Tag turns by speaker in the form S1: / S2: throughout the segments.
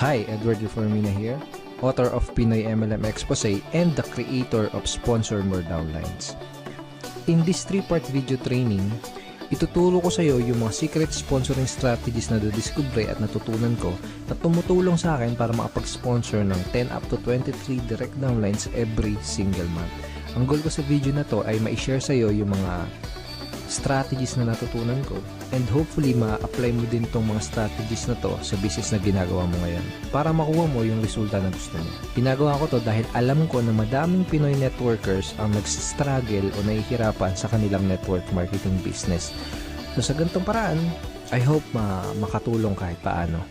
S1: Hi, Edward Reformina here, author of Pinoy MLM Expose and the creator of Sponsor More Downlines. In this 3-part video training, ituturo ko sa iyo yung mga secret sponsoring strategies na nadiskubre at natutunan ko na tumutulong sa akin para makapag-sponsor ng 10 up to 23 direct downlines every single month. Ang goal ko sa video na to ay ma-share sa iyo yung mga strategies na natutunan ko and hopefully ma-apply mo din tong mga strategies na to sa business na ginagawa mo ngayon para makuha mo yung resulta na gusto mo. Ginagawa ko to dahil alam ko na madaming Pinoy networkers ang nagsistruggle o nahihirapan sa kanilang network marketing business. So sa ganitong paraan, I hope makatulong kahit paano.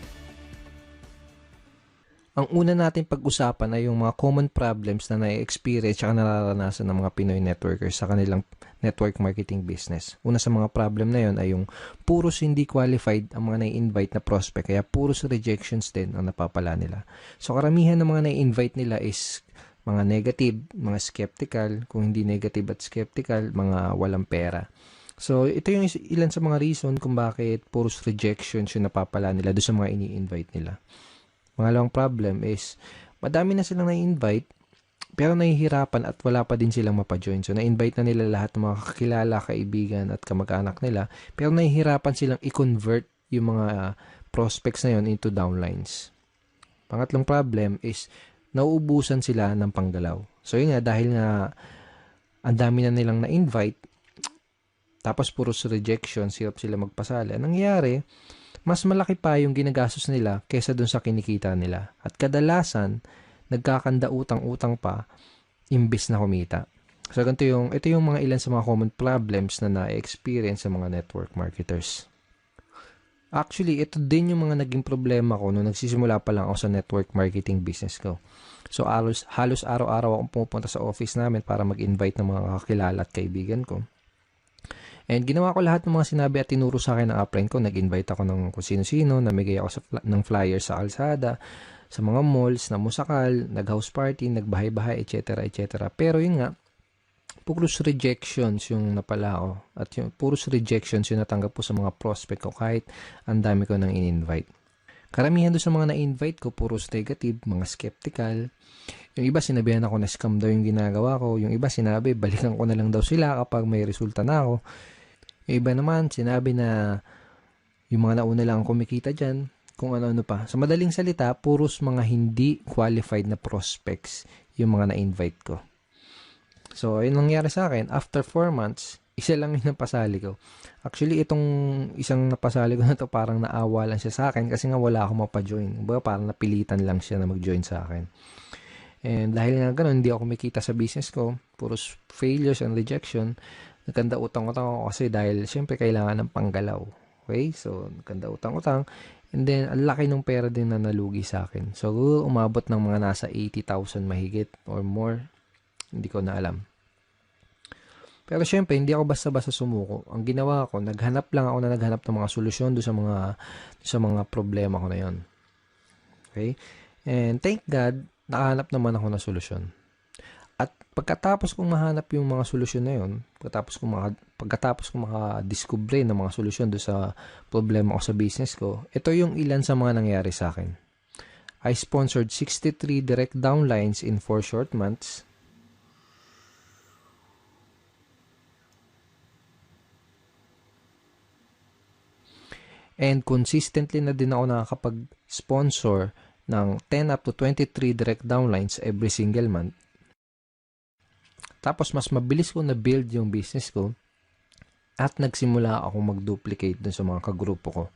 S1: Ang una natin pag-usapan ay yung mga common problems na na-experience at nararanasan ng mga Pinoy networkers sa kanilang network marketing business. Una sa mga problem na yon ay yung puros hindi qualified ang mga na-invite na prospect, kaya puros rejections din ang napapala nila. So karamihan ng mga na-invite nila is mga negative, mga skeptical, kung hindi negative at skeptical, mga walang pera. So ito yung ilan sa mga reason kung bakit puros rejections yung napapala nila doon sa mga ini-invite nila. Pangalawang problem is, madami na silang na-invite, pero nahihirapan at wala pa din silang mapajoin. So, na-invite na nila lahat ng mga kakilala, kaibigan at kamag-anak nila, pero nahihirapan silang i-convert yung mga prospects na yon into downlines. Pangatlong problem is, nauubusan sila ng panggalaw. So, yun nga, dahil nga ang dami na nilang na-invite, tapos puros rejection, hirap sila magpasali. Anong nangyayari? Mas malaki pa yung ginagastos nila kesa dun sa kinikita nila. At kadalasan, nagkakanda utang-utang pa imbis na kumita. So, ito yung mga ilan sa mga common problems na na-experience sa mga network marketers. Actually, ito din yung mga naging problema ko nung nagsisimula pa lang ako sa network marketing business ko. So, halos araw-araw akong pupunta sa office namin para mag-invite ng mga kakilala at kaibigan ko. And ginawa ko lahat ng mga sinabi at tinuro sa akin ng upline ko. Nag-invite ako ng kung sino-sino, namigay ako ng flyers sa kalsada, sa mga malls, na musakal, nag-house party, nagbahay-bahay, etc. etc. Pero yun nga, puros rejections yung napala ko. At yung puros rejections yung natanggap ko sa mga prospect ko kahit ang dami ko nang in-invite. Karamihan doon sa mga na-invite ko, puros negative, mga skeptical. Yung iba sinabihan ako na scam daw yung ginagawa ko. Yung iba sinabi, balikan ko na lang daw sila kapag may resulta na ako. Yung iba naman, sinabi na yung mga nauna lang kumikita dyan, kung ano-ano pa. Sa madaling salita, puros mga hindi qualified na prospects yung mga na-invite ko. So, yun nangyari sa akin. After 4 months, isa lang yung napasali ko. Actually, itong isang napasali ko na to parang naawa lang siya sa akin kasi nga wala akong mapajoin. Parang napilitan lang siya na mag-join sa akin. And dahil nga ganun, hindi ako kumikita sa business ko. Puros failures and rejection. Nagkanda utang-utang ako kasi dahil syempre kailangan ng panggalaw. Okay? So, nagkanda utang-utang. And then, ang laki ng pera din na nalugi sa akin. So, umabot ng mga nasa 80,000 mahigit or more. Hindi ko na alam. Pero syempre, hindi ako basta-basta sumuko. Ang ginawa ko, naghanap ng mga solusyon doon sa mga problema ko na yon. Okay? And thank God, nakahanap naman ako ng solusyon. At pagkatapos kong mahanap yung mga solusyon na yun, pagkatapos kong makadiskubre ng mga solusyon doon sa problema ko sa business ko, ito yung ilan sa mga nangyari sa akin. I sponsored 63 direct downlines in 4 short months. And consistently na din ako nakakapag-sponsor ng 10 up to 23 direct downlines every single month. Tapos mas mabilis ko na build yung business ko at nagsimula akong mag-duplicate dun sa mga kagrupo ko.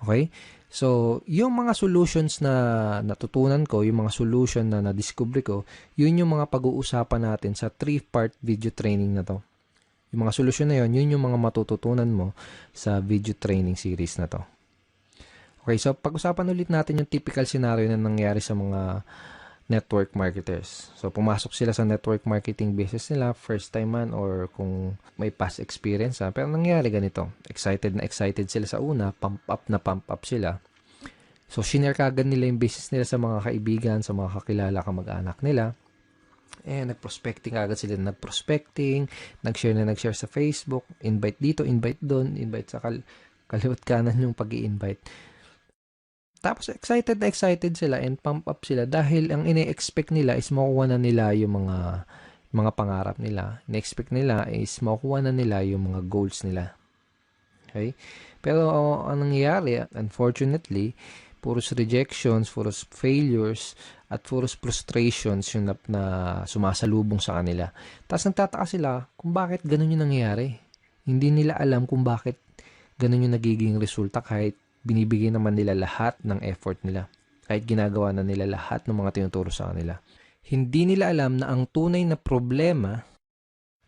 S1: Okay? So, yung mga solutions na natutunan ko, yung mga solution na na-discover ko, yun yung mga pag-uusapan natin sa 3-part video training na to. Yung mga solusyon na yun yung mga matututunan mo sa video training series na to. Okay, so pag-usapan ulit natin yung typical scenario na nangyari sa mga network marketers. So, pumasok sila sa network marketing business nila, first time man or kung may past experience. Pero nangyari ganito, excited sila sa una, pump up sila. So, shinare kagad nila yung business nila sa mga kaibigan, sa mga kakilala, kamag-anak nila. Nag-prospecting agad sila. Nag-share sa Facebook, invite dito, invite doon, invite sa kaliwat kanan yung pag-i-invite. Tapos excited na excited sila and pump up sila dahil ang ine-expect nila is makuha na nila yung mga pangarap nila. Ine-expect nila is makuha na nila yung mga goals nila. Okay? Pero ang nangyayari, unfortunately, puros rejections, puros failures, at puros frustrations yung na sumasalubong sa kanila. Tapos nagtataka sila kung bakit ganun yung nangyayari. Hindi nila alam kung bakit ganun yung nagiging resulta kahit binibigay naman nila lahat ng effort nila. Kahit ginagawa na nila lahat ng mga tinuturo sa kanila. Hindi nila alam na ang tunay na problema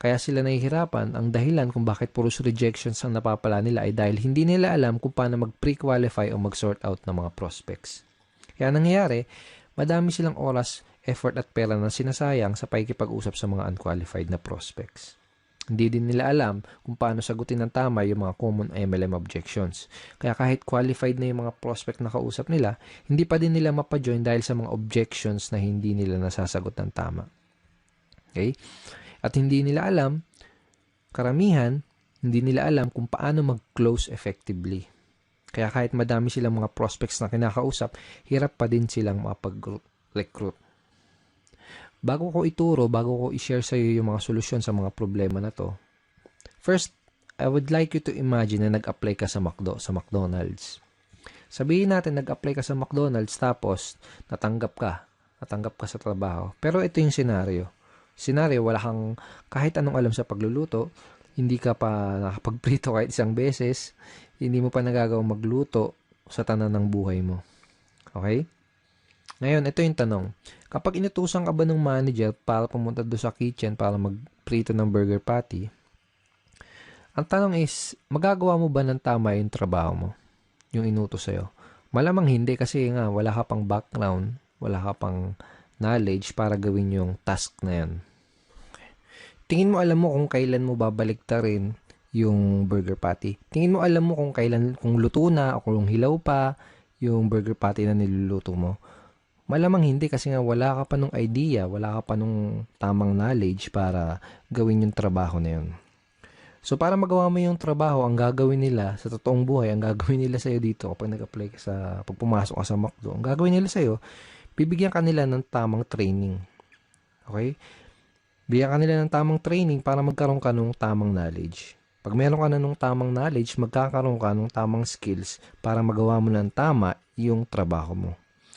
S1: kaya sila nahihirapan, ang dahilan kung bakit puros rejections ang napapala nila ay dahil hindi nila alam kung paano mag-pre-qualify o mag-sort out ng mga prospects. Kaya nangyayari, madami silang oras, effort at pera na sinasayang sa pakikipag-usap sa mga unqualified na prospects. Hindi din nila alam kung paano sagutin ng tama yung mga common MLM objections. Kaya kahit qualified na yung mga prospect na kausap nila, hindi pa din nila mapajoin dahil sa mga objections na hindi nila nasasagot ng tama. Okay? At hindi nila alam, karamihan, hindi nila alam kung paano mag-close effectively. Kaya kahit madami silang mga prospects na kinakausap, hirap pa din silang makapag-recruit. Bago ko ituro, bago ko i-share sa iyo yung mga solusyon sa mga problema na to, first, I would like you to imagine na nag-apply ka sa McDonald's. Sabihin natin, nag-apply ka sa McDonald's tapos natanggap ka sa trabaho. Pero ito yung scenario, wala kang kahit anong alam sa pagluluto, hindi ka pa nakapagprito kahit isang beses, hindi mo pa nagagawang magluto sa tanan ng buhay mo. Okay? Ngayon, ito yung tanong. Kapag inutusan ka ba ng manager para pumunta doon sa kitchen para magprito ng burger patty, ang tanong is, magagawa mo ba ng tama yung trabaho mo? Yung inutos sa'yo? Malamang hindi kasi nga wala ka pang background, wala ka pang knowledge para gawin yung task na yan. Tingin mo alam mo kung kailan mo babaliktarin yung burger patty. Tingin mo alam mo kung luto na o kung hilaw pa yung burger patty na niluluto mo. Malamang hindi kasi nga wala ka pa nung idea, wala ka pa nung tamang knowledge para gawin yung trabaho na yun. So para magawa mo yung trabaho, ang gagawin nila sa totoong buhay, ang gagawin nila sa'yo dito kapag nag-apply ka pag pumasok ka sa McDo, ang gagawin nila sa'yo, bibigyan ka nila ng tamang training. Okay? Bigyan ka nila ng tamang training para magkaroon ka ng tamang knowledge. Pag meron ka na ng tamang knowledge, magkakaroon ka ng tamang skills para magawa mo ng tama yung trabaho mo.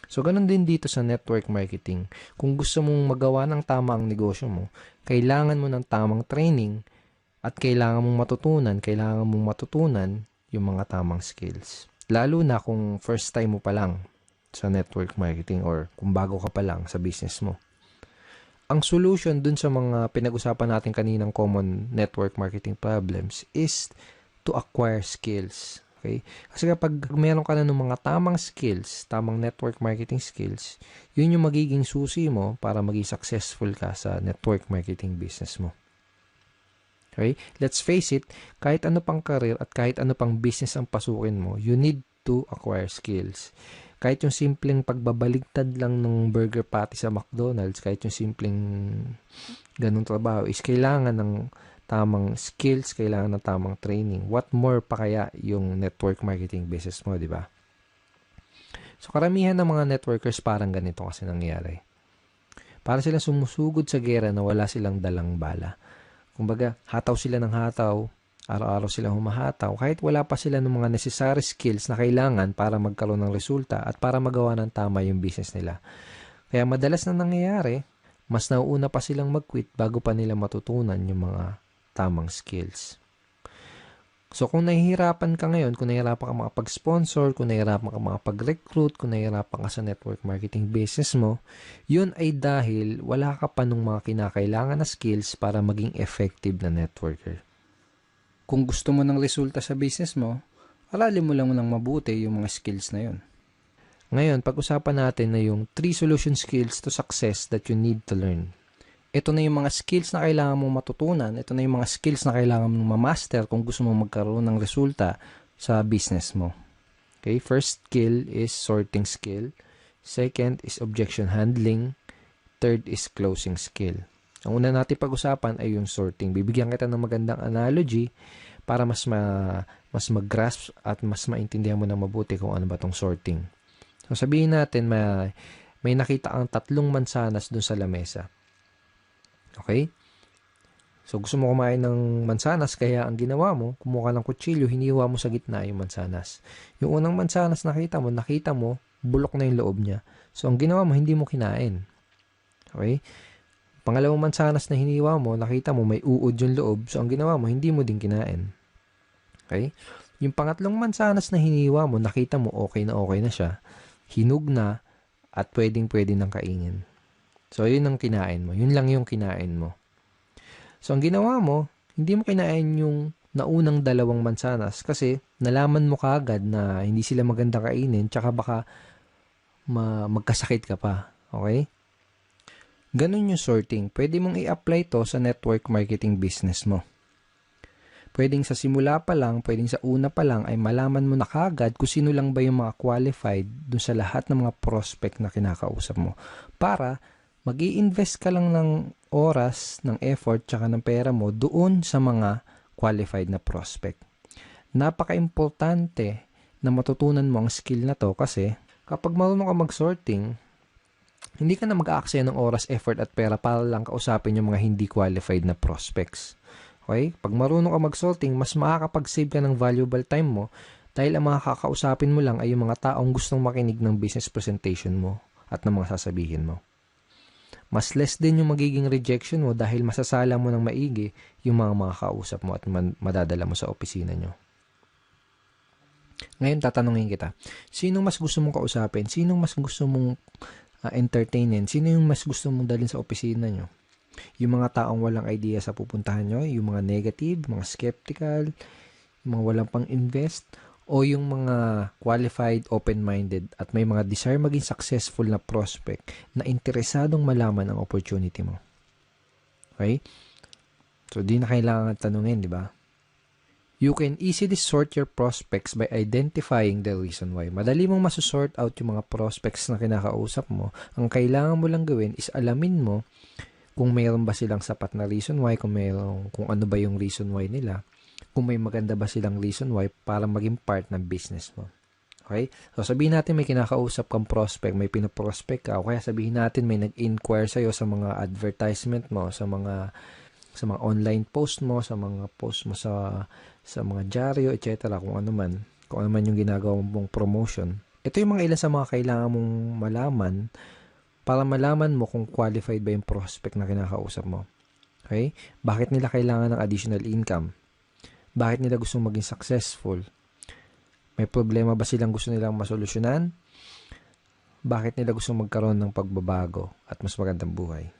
S1: So, ganun din dito sa network marketing. Kung gusto mong magawa ng tama ang negosyo mo, kailangan mo ng tamang training at kailangan mong matutunan yung mga tamang skills. Lalo na kung first time mo pa lang sa network marketing or kung bago ka pa lang sa business mo. Ang solution dun sa mga pinag-usapan natin kaninang common network marketing problems is to acquire skills. Okay? Kasi kapag meron ka na ng mga tamang skills, tamang network marketing skills, yun yung magiging susi mo para maging successful ka sa network marketing business mo. Okay? Let's face it, kahit ano pang career at kahit ano pang business ang pasukin mo, you need to acquire skills. Kahit yung simpleng pagbabaligtad lang ng burger patty sa McDonald's, kahit yung simpleng ganung trabaho, is kailangan ng tamang skills, kailangan ng tamang training. What more pa kaya yung network marketing business mo, di ba? So, karamihan ng mga networkers parang ganito kasi nangyayari. Para silang sumusugod sa gera na wala silang dalang bala. Kumbaga, hataw sila ng hataw, araw-araw silang humahataw, kahit wala pa sila ng mga necessary skills na kailangan para magkaroon ng resulta at para magawa ng tama yung business nila. Kaya madalas na nangyayari, mas nauuna pa silang mag-quit bago pa nila matutunan yung mga tamang skills. So kung nahihirapan ka ngayon, kung nahihirapan ka makapag-sponsor, kung nahihirapan ka makapag-recruit, kung nahihirapan ka sa network marketing business mo, yun ay dahil wala ka pa nung mga kinakailangan na skills para maging effective na networker. Kung gusto mo ng resulta sa business mo, aralin mo lang mabuti yung mga skills na yun. Ngayon, pag-usapan natin na yung 3 solution skills to success that you need to learn. Ito na yung mga skills na kailangan mong matutunan. Ito na yung mga skills na kailangan mong ma-master kung gusto mong magkaroon ng resulta sa business mo. Okay, first skill is sorting skill. Second is objection handling. Third is closing skill. Ang una natin pag-usapan ay yung sorting. Bibigyan kita ng magandang analogy para mas mag-grasp at mas maintindihan mo na mabuti kung ano ba tong sorting. So sabihin natin may nakita kang 3 mansanas dun sa lamesa. Okay? So gusto mo kumain ng mansanas, kaya ang ginawa mo, kumuha ka ng kutsilyo, hiniwa mo sa gitna yung mansanas. Yung unang mansanas nakita mo, bulok na yung loob niya. So ang ginawa mo, hindi mo kinain. Okay? Pangalawang mansanas na hiniwa mo, nakita mo may uod yung loob. So ang ginawa mo, hindi mo din kinain. Okay? Yung pangatlong mansanas na hiniwa mo, nakita mo okay na siya. Hinug na at pwedeng-pwede nang kainin. So yun ang kinain mo. Yun lang yung kinain mo. So, ang ginawa mo, hindi mo kinain yung naunang 2 mansanas kasi nalaman mo kaagad na hindi sila maganda kainin tsaka baka magkasakit ka pa. Okay? Ganun yung sorting. Pwede mong i-apply to sa network marketing business mo. Pwedeng sa simula pa lang, pwedeng sa una pa lang ay malaman mo na kaagad kung sino lang ba yung mga qualified dun sa lahat ng mga prospect na kinakausap mo. Para mag-i-invest ka lang ng oras, ng effort, tsaka ng pera mo doon sa mga qualified na prospect. Napaka-importante na matutunan mo ang skill na to kasi kapag marunong ka mag-sorting, hindi ka na mag-aaksaya ng oras, effort at pera para lang kausapin yung mga hindi qualified na prospects. Okay? Pag marunong ka mag-sorting, mas makakapag-save ka ng valuable time mo dahil ang mga kakausapin mo lang ay yung mga taong gustong makinig ng business presentation mo at ng mga sasabihin mo. Mas less din yung magiging rejection mo dahil masasala mo ng maigi yung mga makakausap mo at madadala mo sa opisina nyo. Ngayon, tatanungin kita, sinong mas gusto mong kausapin? Sinong mas gusto mong entertainin? Sino yung mas gusto mong dalhin sa opisina nyo? Yung mga taong walang idea sa pupuntahan nyo? Yung mga negative, mga skeptical, yung mga walang pang-invest? O yung mga qualified, open-minded at may mga desire maging successful na prospect na interesadong malaman ang opportunity mo. Okay? So, di na kailangan tanungin, di ba? You can easily sort your prospects by identifying the reason why. Madali mong masusort out yung mga prospects na kinakausap mo. Ang kailangan mo lang gawin is alamin mo kung mayroon ba silang sapat na reason why, kung ano ba yung reason why nila. Kung may maganda ba silang reason why para maging part ng business mo. Okay? So, sabihin natin may kinakausap kang prospect, may pinaprospect ka, o kaya sabihin natin may nag-inquire sa'yo sa mga advertisement mo, sa mga online post mo, sa mga post mo sa mga dyaryo, etc. Kung ano man yung ginagawa mong promotion. Ito yung mga ilan sa mga kailangan mong malaman para malaman mo kung qualified ba yung prospect na kinakausap mo. Okay? Bakit nila kailangan ng additional income? Bakit nila gustong maging successful? May problema ba silang gusto nilang masolusyonan? Bakit nila gustong magkaroon ng pagbabago at mas magandang buhay?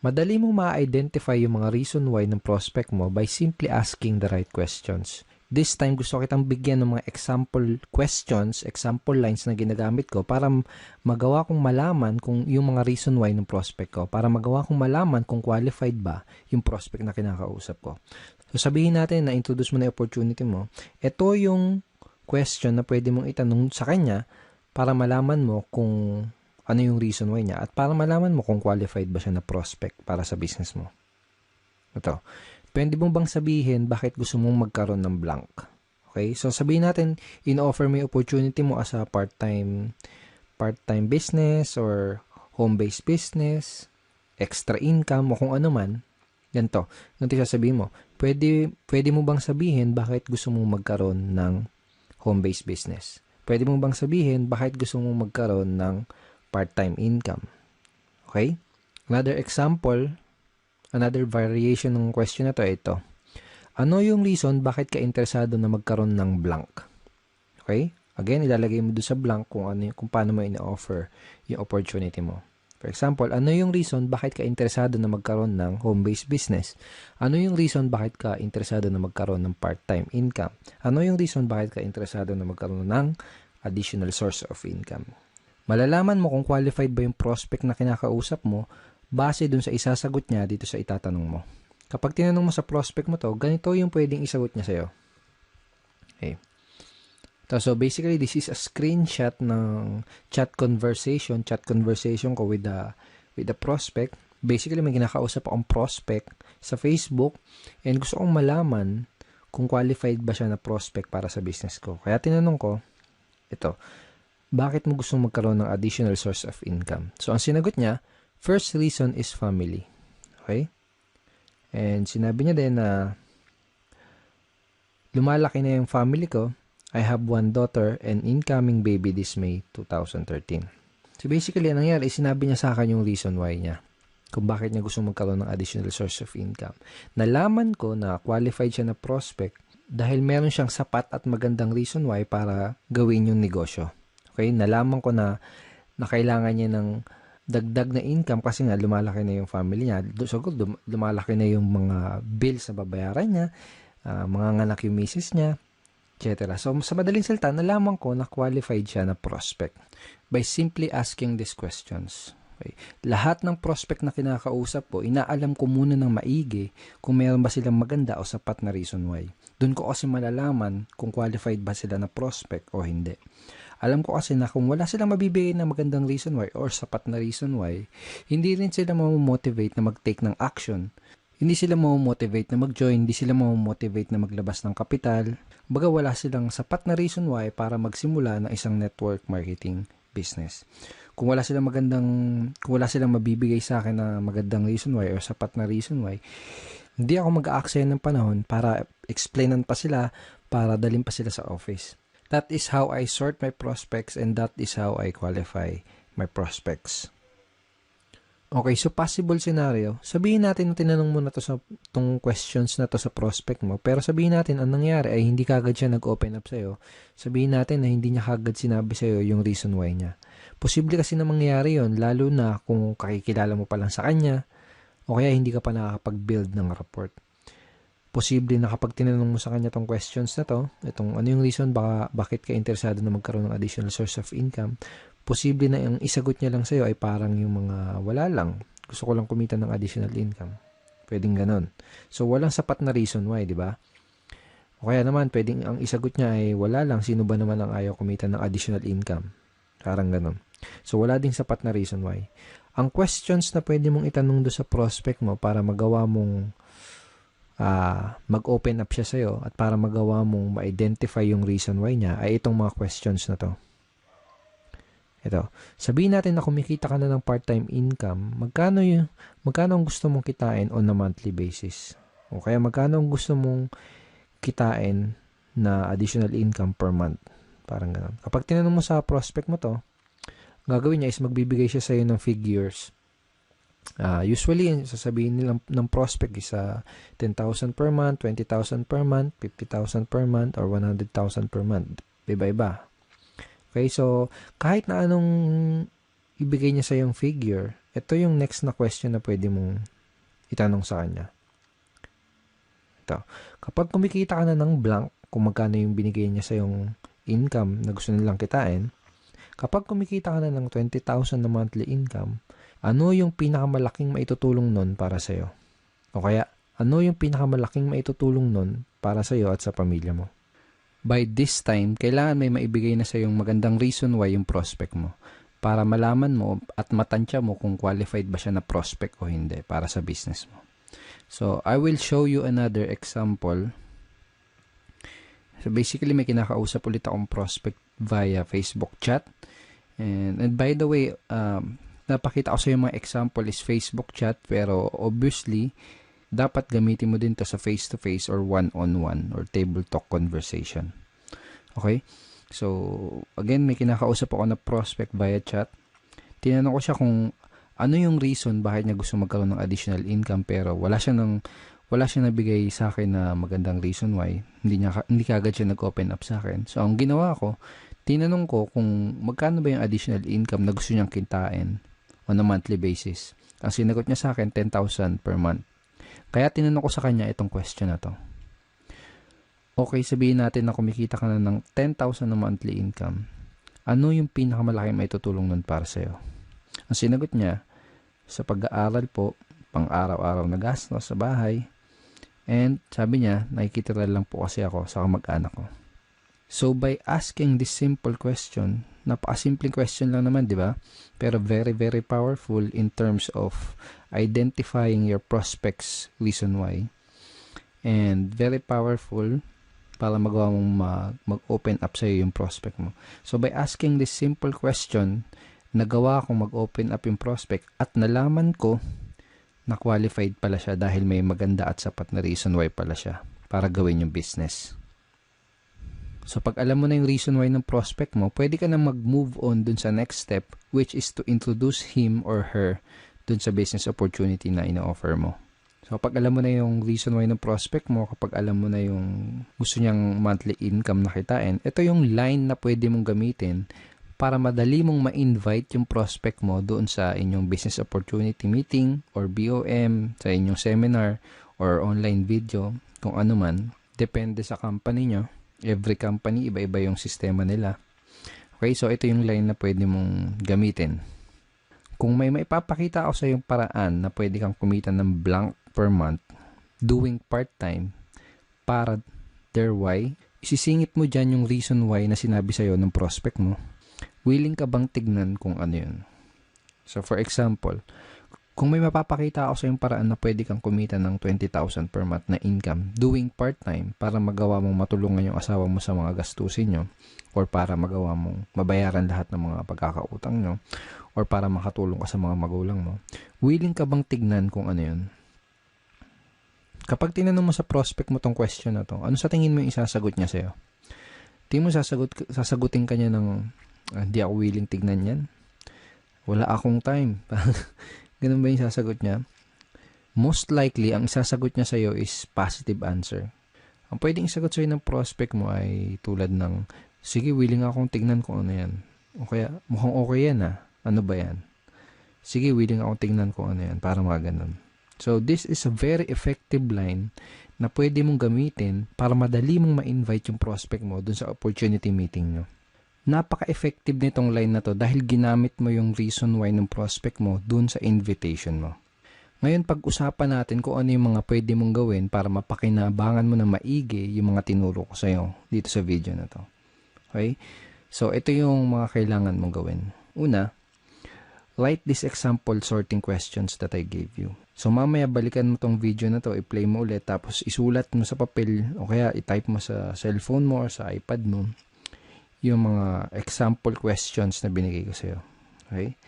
S1: Madali mong ma-identify yung mga reason why ng prospect mo by simply asking the right questions. This time, gusto kitang bigyan ng mga example questions, example lines na ginagamit ko para magawa kong malaman kung yung mga reason why ng prospect ko, para magawa kong malaman kung qualified ba yung prospect na kinakausap ko. So, sabihin natin na introduce mo na yung opportunity mo. Ito yung question na pwede mong itanong sa kanya para malaman mo kung ano yung reason why niya at para malaman mo kung qualified ba siya na prospect para sa business mo. Ito. Pwede mo bang sabihin bakit gusto mong magkaroon ng blank? Okay? So, sabihin natin, in-offer mo yung opportunity mo as a part-time business or home-based business, extra income o kung ano man. Ganito. Ganito sasabihin mo. Pwede mo bang sabihin bakit gusto mong magkaroon ng home-based business? Pwede mo bang sabihin bakit gusto mong magkaroon ng part-time income? Okay? Another example, another variation ng question na to, ito. Ano yung reason bakit ka interesado na magkaroon ng blank? Okay? Again, ilalagay mo doon sa blank kung paano mo ina-offer yung opportunity mo. For example, ano yung reason bakit ka interesado na magkaroon ng home-based business? Ano yung reason bakit ka interesado na magkaroon ng part-time income? Ano yung reason bakit ka interesado na magkaroon ng additional source of income? Malalaman mo kung qualified ba yung prospect na kinakausap mo base dun sa isasagot niya dito sa itatanong mo. Kapag tinanong mo sa prospect mo to, ganito yung pwedeng isagot niya sa'yo. Okay. So basically, this is a screenshot ng chat conversation ko with the prospect. Basically, may kinakausap akong prospect sa Facebook and gusto kong malaman kung qualified ba siya na prospect para sa business ko. Kaya tinanong ko, ito, bakit mo gustong magkaroon ng additional source of income? So, ang sinagot niya, first reason is family. Okay? And sinabi niya din na lumalaki na yung family ko. I have one daughter and incoming baby this May 2013. So basically, ang nangyari, sinabi niya sa akin yung reason why niya. Kung bakit niya gusto magkaroon ng additional source of income. Nalaman ko na qualified siya na prospect dahil meron siyang sapat at magandang reason why para gawin yung negosyo. Okay? Nalaman ko na kailangan niya ng dagdag na income kasi nga lumalaki na yung family niya. So, lumalaki na yung mga bills na babayaran niya, mga anak yung misis niya, etc. So, sa madaling salita, nalaman ko na qualified siya na prospect by simply asking these questions. Okay. Lahat ng prospect na kinakausap ko, inaalam ko muna ng maigi kung meron ba silang maganda o sapat na reason why. Doon ko kasi malalaman kung qualified ba sila na prospect o hindi. Alam ko kasi na kung wala silang mabibigay na magandang reason why or sapat na reason why, hindi rin sila mamomotivate na mag-take ng action. Hindi sila mamomotivate na mag-join, hindi sila mamomotivate na maglabas ng kapital. Baga wala silang sapat na reason why para magsimula ng isang network marketing business. Kung wala silang mabibigay sa akin na magandang reason why or sapat na reason why, hindi ako mag-aaksaya ng panahon para explainan pa sila, para dalhin pa sila sa office. That is how I sort my prospects and that is how I qualify my prospects. Okay, so possible scenario, sabihin natin na tinanong mo na to sa tong questions na to sa prospect mo, pero sabihin natin ang nangyari ay hindi kagad siya nag-open up sa'yo. Sabihin natin na hindi niya kagad sinabi sa'yo yung reason why niya. Posible kasi na mangyari yon, lalo na kung kakikilala mo pa lang sa kanya o kaya hindi ka pa nakakapag-build ng rapport. Posible na kapag tinanong mo sa kanya tong questions na to, itong ano yung reason bakit ka interesado na magkaroon ng additional source of income, posible na yung isagot niya lang sa'yo ay parang yung mga wala lang. Gusto ko lang kumita ng additional income. Pwedeng ganon. So, walang sapat na reason why, di ba? O kaya naman, pwedeng ang isagot niya ay wala lang. Sino ba naman ang ayaw kumita ng additional income? Parang ganon. So, wala ding sapat na reason why. Ang questions na pwede mong itanong do sa prospect mo para magawa mong mag-open up siya sa'yo at para magawa mong ma-identify yung reason why niya ay itong mga questions na to. Ito, sabihin natin na kumikita ka na ng part-time income, magkano ang gusto mong kitain on a monthly basis? O kaya magkano ang gusto mong kitain na additional income per month? Parang ganun. Kapag tinanong mo sa prospect mo to, gagawin niya is magbibigay siya sa'yo ng figures. Usually, sasabihin nila ng prospect is 10,000 per month, 20,000 per month, 50,000 per month, or 100,000 per month. Iba-iba. Okay, so kahit na anong ibigay niya sa yung figure, ito yung next na question na pwede mong itanong sa kanya. Ito, kapag kumikita ka na ng blank, kung magkano yung binigay niya sa yung income na gusto nilang kitain, kapag kumikita ka na ng 20,000 na monthly income, ano yung pinakamalaking maitutulong nun para sa'yo? O kaya, ano yung pinakamalaking maitutulong nun para sa'yo at sa pamilya mo? By this time, kailangan may maibigay na sa yung magandang reason why yung prospect mo para malaman mo at matansya mo kung qualified ba siya na prospect o hindi para sa business mo. So, I will show you another example. So, basically, may kinakausap ulit akong prospect via Facebook chat. And by the way, napakita ko sa yung mga example is Facebook chat, pero obviously, dapat gamitin mo din to sa face-to-face or one-on-one or table talk conversation. Okay? So, again, may kinakausap ako na prospect via chat. Tinanong ko siya kung ano yung reason bakit niya gusto magkaroon ng additional income pero wala siya nabigay sa akin na magandang reason why. Hindi kagad siya nag-open up sa akin. So, ang ginawa ko, tinanong ko kung magkano ba yung additional income na gusto niyang kitain on a monthly basis. Ang sinagot niya sa akin, 10,000 per month. Kaya tinanong ko sa kanya itong question na to. Okay, sabihin natin na kumikita ka na ng 10,000 na monthly income. Ano yung pinakamalaki maitutulong nun para sa'yo? Ang sinagot niya, sa pag-aaral po, pang-araw-araw na gastos sa bahay, and sabi niya, nakikitira lang po kasi ako sa kamag-anak ko. So, by asking this simple question, napakasimpleng question lang naman, di ba? Pero very, very powerful in terms of identifying your prospects reason why. And very powerful para magawa mong mag-open up sa'yo yung prospect mo. So, by asking this simple question, nagawa kong mag-open up yung prospect at nalaman ko na qualified pala siya dahil may maganda at sapat na reason why pala siya para gawin yung business. So, pag alam mo na yung reason why ng prospect mo, pwede ka na mag-move on dun sa next step, which is to introduce him or her dun sa business opportunity na ina-offer mo. So, kapag alam mo na yung reason why ng prospect mo, kapag alam mo na yung gusto niyang monthly income na kitain, ito yung line na pwede mong gamitin para madali mong ma-invite yung prospect mo doon sa inyong business opportunity meeting or BOM, sa inyong seminar or online video, kung ano man. Depende sa company nyo. Every company, iba-iba yung sistema nila. Okay, so ito yung line na pwede mong gamitin. Kung may maipapakita ako sa yung paraan na pwede kang kumita ng blank per month doing part-time para their why, isisingit mo dyan yung reason why na sinabi sa'yo ng prospect mo. Willing ka bang tignan kung ano yun? So, for example, kung may mapapakita ako sa yung paraan na pwede kang kumita ng 20,000 per month na income doing part-time para magawa mong matulungan yung asawa mo sa mga gastusin nyo or para magawa mong mabayaran lahat ng mga pagkakautang nyo or para makatulong ka sa mga magulang mo, willing ka bang tignan kung ano yun? Kapag tinanong mo sa prospect mo tong question na to, ano sa tingin mo yung isasagot niya sa'yo? Tingin mo sasagutin ka niya ng hindi ako willing tignan yan. Wala akong time. Ganun ba yung sasagot niya? Most likely, ang sasagot niya sa'yo is positive answer. Ang pwedeng isagot sa'yo ng prospect mo ay tulad ng, sige, willing akong tignan kung ano yan. O kaya, mukhang okay yan ah. Ano ba yan? Sige, willing akong tignan kung ano yan. Para mga ganun. So, this is a very effective line na pwede mong gamitin para madali mong ma-invite yung prospect mo dun sa opportunity meeting nyo. Napaka-effective nitong line na to dahil ginamit mo yung reason why ng prospect mo dun sa invitation mo. Ngayon, pag-usapan natin kung ano yung mga pwede mong gawin para mapakinabangan mo na maigi yung mga tinuro ko sa'yo dito sa video na to. Okay? So, ito yung mga kailangan mong gawin. Una, write this example sorting questions that I gave you. So, mamaya balikan mo tong video na to, i-play mo ulit, tapos isulat mo sa papel o kaya i-type mo sa cellphone mo or sa iPad mo yung mga example questions na binigay ko sa'yo. Okay?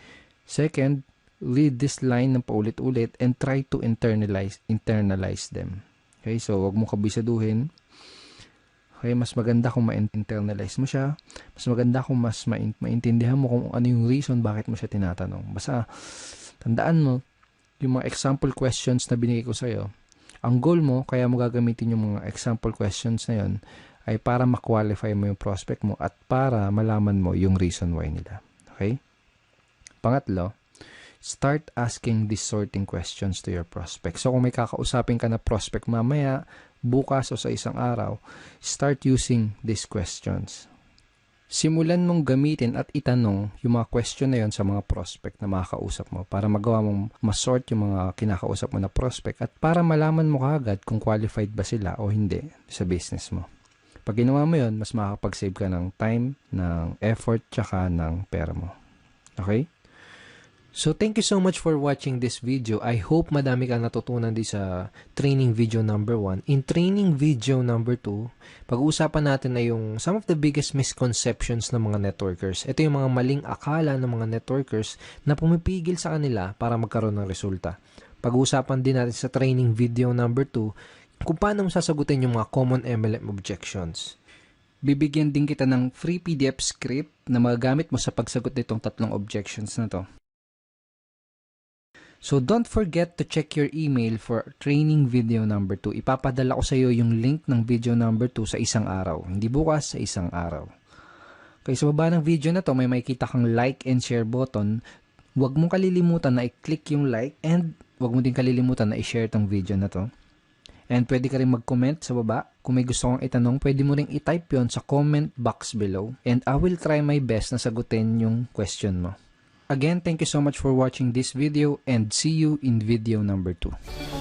S1: Second, read this line ng paulit-ulit and try to internalize them. Okay? So, wag mo kabisaduhin. Okay? Mas maganda kung ma-internalize mo siya. Mas maganda kung mas maintindihan mo kung ano yung reason bakit mo siya tinatanong. Basta, tandaan mo, yung mga example questions na binigay ko sa'yo, ang goal mo, kaya mo gagamitin yung mga example questions na yun, ay para ma-qualify mo yung prospect mo at para malaman mo yung reason why nila. Okay? Pangatlo, start asking these sorting questions to your prospect. So, kung may kakausapin ka na prospect mamaya, bukas o sa isang araw, start using these questions. Simulan mong gamitin at itanong yung mga question na yon sa mga prospect na makakausap mo para magawa mong masort yung mga kinakausap mo na prospect at para malaman mo kaagad kung qualified ba sila o hindi sa business mo. Pag ginawa mo yun, mas makakapag-save ka ng time, ng effort, tsaka ng pera mo. Okay? So, thank you so much for watching this video. I hope madami ka natutunan din sa training video number 1. In training video number 2, pag-uusapan natin na yung some of the biggest misconceptions ng mga networkers. Ito yung mga maling akala ng mga networkers na pumipigil sa kanila para magkaroon ng resulta. Pag-uusapan din natin sa training video number 2, kung paano mo sasagutin yung mga common MLM objections. Bibigyan din kita ng free PDF script na magagamit mo sa pagsagot nitong 3 objections na to. So, don't forget to check your email for training video number 2. Ipapadala ko sa iyo yung link ng video number 2 sa isang araw. Hindi bukas, sa isang araw. Okay, sa baba ng video na to, may makikita kang like and share button. Huwag mong kalilimutan na i-click yung like and huwag mo din kalilimutan na i-share tong video na to. And pwede ka rin mag-comment sa baba. Kung may gusto kong itanong, pwede mo rin i-type yon sa comment box below. And I will try my best na sagutin yung question mo. Again, thank you so much for watching this video and see you in video number 2.